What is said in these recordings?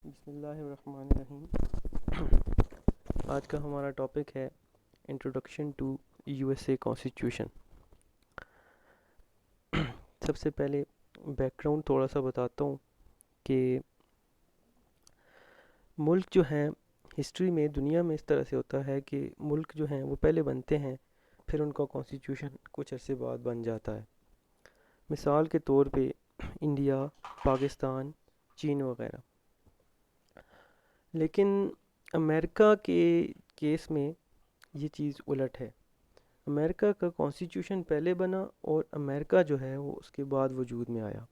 बिस्मिल्लाहिर्रहमानिर्रहीम। आज का हमारा टॉपिक है इंट्रोडक्शन टू यूएसए कॉन्स्टिट्यूशन। सबसे पहले बैकग्राउंड थोड़ा सा बताता हूँ कि मुल्क जो हैं हिस्ट्री में दुनिया में इस तरह से होता है कि मुल्क जो हैं वो पहले बनते हैं, फिर उनका कॉन्स्टिट्यूशन कुछ अरसे बाद बन जाता है। मिसाल के तौर पे इंडिया, पाकिस्तान, चीन वगैरह। लेकिन अमेरिका के केस में ये चीज़ उलट है। अमेरिका का कॉन्स्टिट्यूशन पहले बना और अमेरिका जो है वो उसके बाद वजूद में आया।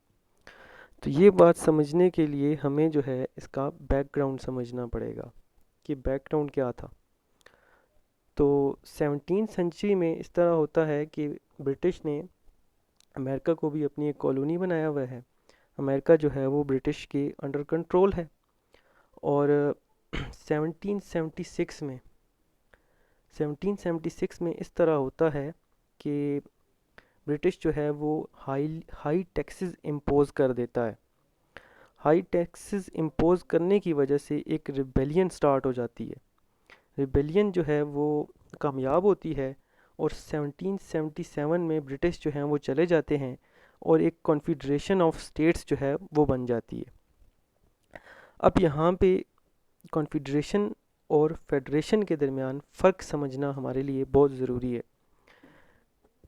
तो ये बात समझने के लिए हमें जो है इसका बैकग्राउंड समझना पड़ेगा कि बैकग्राउंड क्या था। तो 17th सेंचुरी में इस तरह होता है कि ब्रिटिश ने अमेरिका को भी अपनी एक कॉलोनी बनाया हुआ है। अमेरिका जो है वो ब्रिटिश के अंडर कंट्रोल है। और 1776 में 1776 में इस तरह होता है कि ब्रिटिश जो है वो हाई हाई टैक्सेस इम्पोज कर देता है। हाई टैक्सेस इम्पोज करने की वजह से एक रिबेलियन स्टार्ट हो जाती है। रिबेलियन जो है वो कामयाब होती है और 1777 में ब्रिटिश जो हैं वो चले जाते हैं और एक कॉन्फेडरेशन ऑफ स्टेट्स जो है वो बन जाती है। अब यहाँ पे कॉन्फेडरेशन और फेडरेशन के दरमियान फ़र्क समझना हमारे लिए बहुत ज़रूरी है।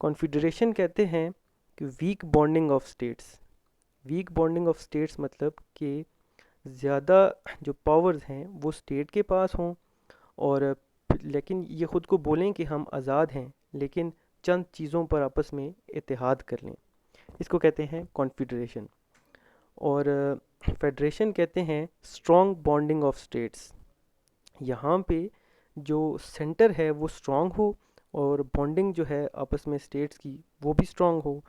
कॉन्फेडरेशन कहते हैं कि weak bonding of states. Weak bonding of states मतलब कि ज़्यादा जो पावर्स हैं वो स्टेट के पास हों, और लेकिन ये ख़ुद को बोलें कि हम आज़ाद हैं, लेकिन चंद चीज़ों पर आपस में इत्तेहाद कर लें। इसको कहते हैं कॉन्फेडरेशन। और फेडरेशन कहते हैं स्ट्रॉन्ग बॉन्डिंग ऑफ स्टेट्स। यहाँ पे जो सेंटर है वो स्ट्रॉन्ग हो और बॉन्डिंग जो है आपस में स्टेट्स की वो भी स्ट्रॉन्ग हो।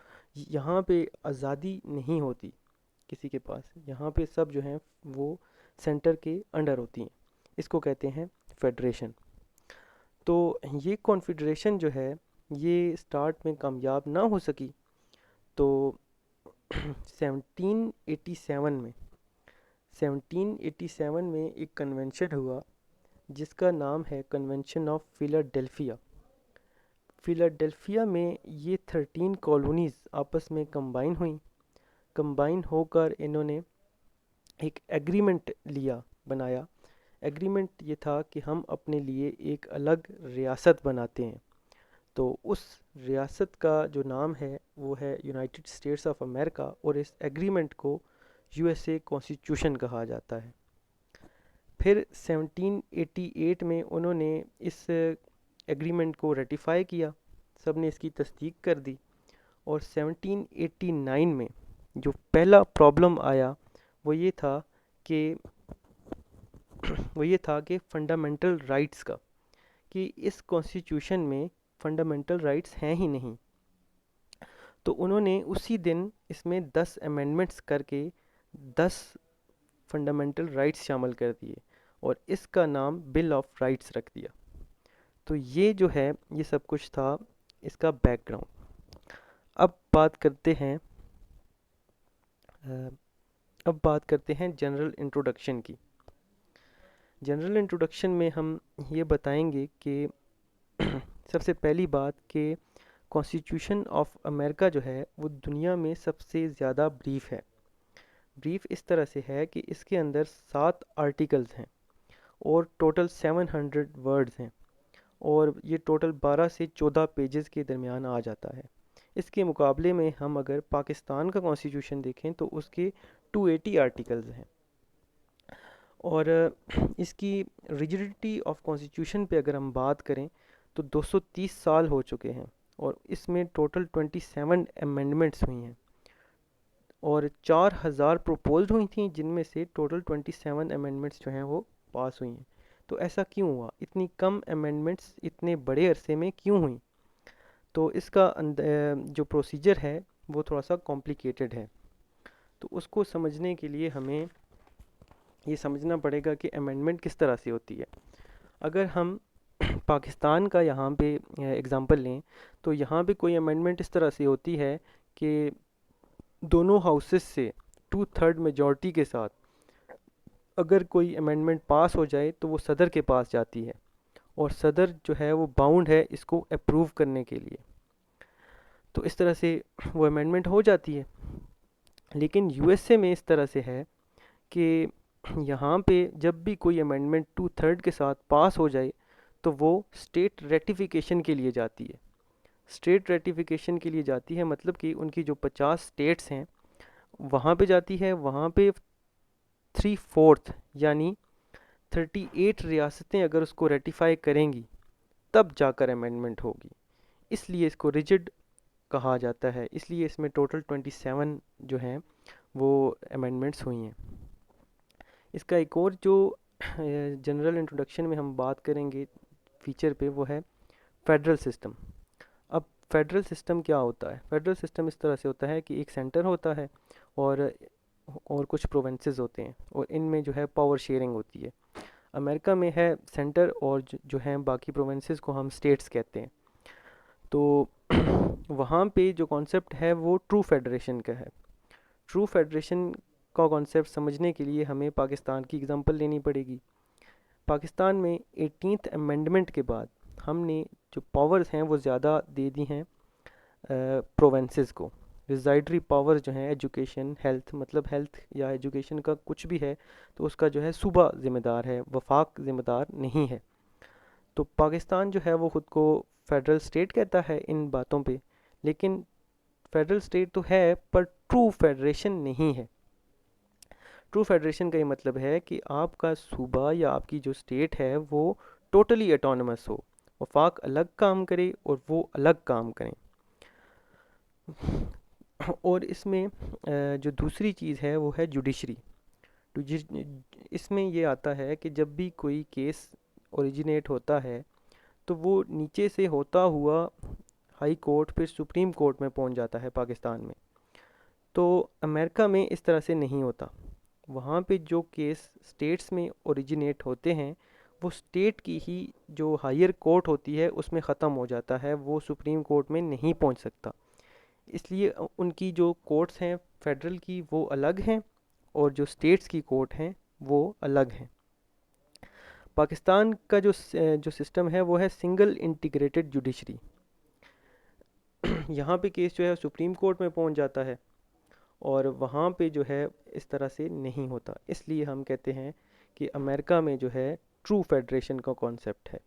यहाँ पे आज़ादी नहीं होती किसी के पास, यहाँ पे सब जो हैं वो सेंटर के अंडर होती हैं। इसको कहते हैं फेडरेशन। तो ये कॉन्फेडरेशन जो है ये स्टार्ट में कामयाब ना हो सकी। तो 1787 में 1787 में एक कन्वेंशन हुआ जिसका नाम है कन्वेंशन ऑफ फिलाडेल्फिया। फिलाडेल्फिया में ये 13 कॉलोनीज़ आपस में कंबाइन हुई। कंबाइन होकर इन्होंने एक एग्रीमेंट बनाया। एग्रीमेंट ये था कि हम अपने लिए एक अलग रियासत बनाते हैं। तो उस रियासत का जो नाम है वो है यूनाइटेड स्टेट्स ऑफ अमेरिका, और इस एग्रीमेंट को यूएसए कॉन्स्टिट्यूशन कहा जाता है। फिर 1788 में उन्होंने इस एग्रीमेंट को रेटिफाई किया, सब ने इसकी तस्दीक कर दी। और 1789 में जो पहला प्रॉब्लम आया वो ये था कि फंडामेंटल राइट्स का, कि इस कॉन्स्टिट्यूशन में फंडामेंटल राइट्स हैं ही नहीं। तो उन्होंने उसी दिन इसमें 10 अमेंडमेंट्स करके 10 फंडामेंटल राइट्स शामिल कर दिए और इसका नाम बिल ऑफ राइट्स रख दिया। तो ये जो है ये सब कुछ था इसका बैकग्राउंड। अब बात करते हैं जनरल इंट्रोडक्शन की। जनरल इंट्रोडक्शन में हम ये बताएंगे कि सबसे पहली बात कि कॉन्स्टिट्यूशन ऑफ अमेरिका जो है वो दुनिया में सबसे ज़्यादा ब्रीफ है। ब्रीफ इस तरह से है कि इसके अंदर 7 आर्टिकल्स हैं और टोटल 700 वर्ड्स हैं, और ये टोटल 12 से 14 पेजेस के दरमियान आ जाता है। इसके मुकाबले में हम अगर पाकिस्तान का कॉन्स्टिट्यूशन देखें तो उसके 280 आर्टिकल्स हैं। और इसकी रिजिडिटी ऑफ कॉन्स्टिट्यूशन पे अगर हम बात करें तो 230 साल हो चुके हैं, और इसमें टोटल 27 अमेंडमेंट्स हुई हैं और 4000 प्रपोज्ड हुई थी, जिनमें से टोटल 27 अमेंडमेंट्स जो हैं वो पास हुई हैं। तो ऐसा क्यों हुआ, इतनी कम अमेंडमेंट्स इतने बड़े अरसे में क्यों हुई? तो इसका जो प्रोसीजर है वो थोड़ा सा कॉम्प्लिकेटेड है। तो उसको समझने के लिए हमें ये समझना पड़ेगा कि अमेंडमेंट किस तरह से होती है। अगर हम पाकिस्तान का यहाँ पे एग्ज़ाम्पल लें तो यहाँ पे कोई अमेंडमेंट इस तरह से होती है कि दोनों हाउसेस से 2/3 मेजॉरिटी के साथ अगर कोई अमेंडमेंट पास हो जाए तो वो सदर के पास जाती है, और सदर जो है वो बाउंड है इसको अप्रूव करने के लिए। तो इस तरह से वो अमेंडमेंट हो जाती है। लेकिन यूएसए में इस तरह से है कि यहाँ पे जब भी कोई अमेंडमेंट 2/3 के साथ पास हो जाए तो वो स्टेट रेटिफिकेशन के लिए जाती है। स्टेट रेटिफिकेशन के लिए जाती है मतलब कि उनकी जो 50 स्टेट्स हैं वहाँ पे जाती है। वहाँ पे 3/4 यानी 38 रियासतें अगर उसको रेटिफाई करेंगी तब जाकर अमेंडमेंट होगी। इसलिए इसको रिजिड कहा जाता है। इसलिए इसमें टोटल 27 जो हैं वो अमेंडमेंट्स हुई हैं। इसका एक और जो जनरल इंट्रोडक्शन में हम बात करेंगे फीचर पे, वो है फेडरल सिस्टम। अब फेडरल सिस्टम क्या होता है? फेडरल सिस्टम इस तरह से होता है कि एक सेंटर होता है और कुछ प्रोविंसेस होते हैं, और इनमें जो है पावर शेयरिंग होती है। अमेरिका में है सेंटर, और जो हैं बाकी प्रोविंसेस को हम स्टेट्स कहते हैं। तो वहाँ पे जो कॉन्सेप्ट है वो ट्रू फेडरेशन का है। ट्रू फेडरेशन का कॉन्सेप्ट समझने के लिए हमें पाकिस्तान की एग्जांपल लेनी पड़ेगी। पाकिस्तान में 18th अमेंडमेंट के बाद हमने जो पावर्स हैं वो ज़्यादा दे दी हैं प्रोवेंसेस को। रिजाइडरी पावर्स जो हैं एजुकेशन, हेल्थ, मतलब हेल्थ या एजुकेशन का कुछ भी है तो उसका जो है सूबा ज़िम्मेदार है, वफाक ज़िम्मेदार नहीं है। तो पाकिस्तान जो है वो ख़ुद को फेडरल स्टेट कहता है इन बातों पे, लेकिन फेडरल स्टेट तो है पर ट्रू फेडरेशन नहीं है। ट्रू फेडरेशन का ये मतलब है कि आपका सूबा या आपकी जो स्टेट है वो टोटली ऑटोनमस हो, वफाक अलग काम करे और वो अलग काम करें। और इसमें जो दूसरी चीज़ है वो है जुडिशरी। इसमें ये आता है कि जब भी कोई केस ओरिजिनेट होता है तो वो नीचे से होता हुआ हाई कोर्ट फिर सुप्रीम कोर्ट में पहुंच जाता है पाकिस्तान में। तो अमेरिका में इस तरह से नहीं होता। वहाँ पे जो केस स्टेट्स में ओरिजिनेट होते हैं वो स्टेट की ही जो हायर कोर्ट होती है उसमें ख़त्म हो जाता है, वो सुप्रीम कोर्ट में नहीं पहुँच सकता। इसलिए उनकी जो कोर्ट्स हैं फेडरल की वो अलग हैं, और जो स्टेट्स की कोर्ट हैं वो अलग हैं। पाकिस्तान का जो सिस्टम है वो है सिंगल इंटीग्रेटेड जुडिशरी। यहाँ पे केस जो है सुप्रीम कोर्ट में पहुँच जाता है, और वहाँ पे जो है इस तरह से नहीं होता। इसलिए हम कहते हैं कि अमेरिका में जो है ट्रू फेडरेशन का कॉन्सेप्ट है।